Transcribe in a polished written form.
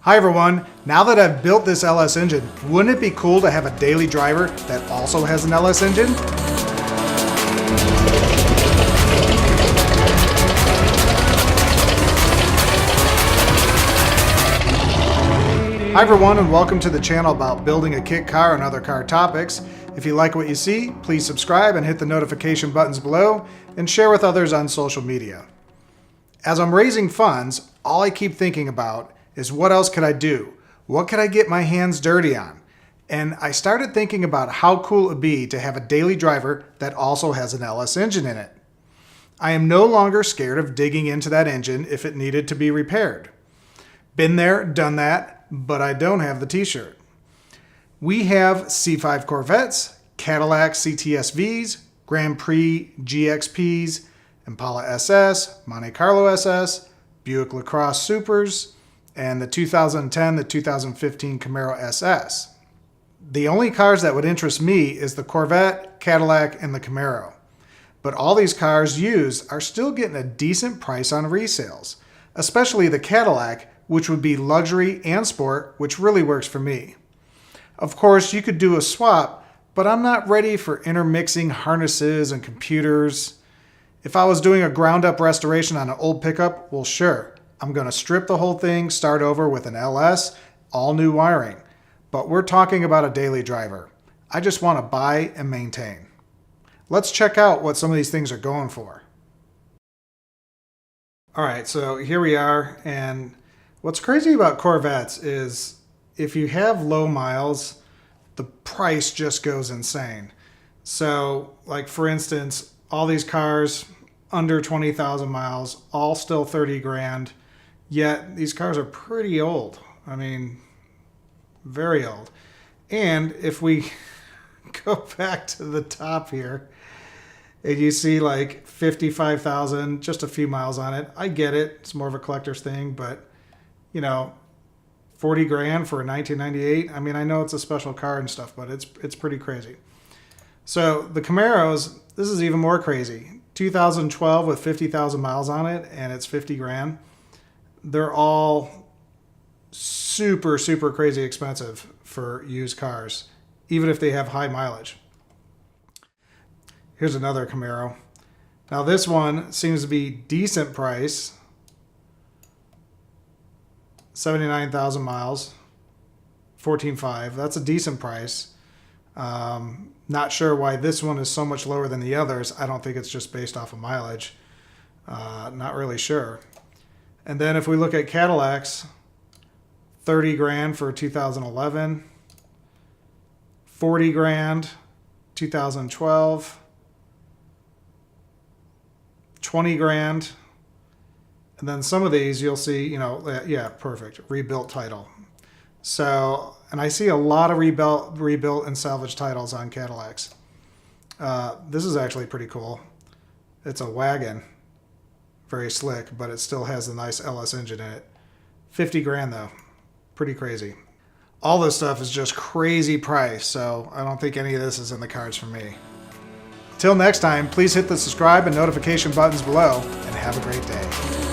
Hi everyone, now that I've built this LS engine, wouldn't it be cool to have a daily driver that also has an LS engine? Hi everyone, and welcome to the channel about building a kit car and other car topics. If you like what you see, please subscribe and hit the notification buttons below and share with others on social media. As I'm raising funds, all I keep thinking about is what else could I do? What could I get my hands dirty on? And I started thinking about how cool it would be to have a daily driver that also has an LS engine in it. I am no longer scared of digging into that engine if it needed to be repaired. Been there, done that, but I don't have the t-shirt. We have C5 Corvettes, Cadillac CTSVs, Grand Prix GXPs, Impala SS, Monte Carlo SS, Buick LaCrosse Supers, and the 2010 to 2015 Camaro SS. The only cars that would interest me is the Corvette, Cadillac, and the Camaro. But all these cars used are still getting a decent price on resales, especially the Cadillac, which would be luxury and sport, which really works for me. Of course, you could do a swap, but I'm not ready for intermixing harnesses and computers. If I was doing a ground-up restoration on an old pickup, well, sure. I'm going to strip the whole thing, start over with an LS, all new wiring. But we're talking about a daily driver. I just want to buy and maintain. Let's check out what some of these things are going for. All right, so here we are. And what's crazy about Corvettes is if you have low miles, the price just goes insane. So like for instance, all these cars under 20,000 miles, all still 30 grand. Yet these cars are pretty old. I mean, very old. And if we go back to the top here and you see like 55,000, just a few miles on it. I get it. It's more of a collector's thing, but you know, 40 grand for a 1998. I mean, I know it's a special car and stuff, but it's pretty crazy. So the Camaros, this is even more crazy. 2012 with 50,000 miles on it and it's 50 grand. They're all super, super crazy expensive for used cars, even if they have high mileage. Here's another Camaro. Now this one seems to be decent price. 79,000 miles, 14.5. That's a decent price. Not sure why this one is so much lower than the others. I don't think it's just based off of mileage. Not really sure. And then if we look at Cadillacs, 30 grand for 2011, 40 grand, 2012, 20 grand. And then some of these you'll see, you know, yeah, perfect, rebuilt title. So, and I see a lot of rebuilt and salvage titles on Cadillacs. This is actually pretty cool. It's a wagon. Very slick, but it still has a nice LS engine in it. 50 grand though. Pretty crazy. All this stuff is just crazy price, so I don't think any of this is in the cards for me. Till next time, please hit the subscribe and notification buttons below, and have a great day.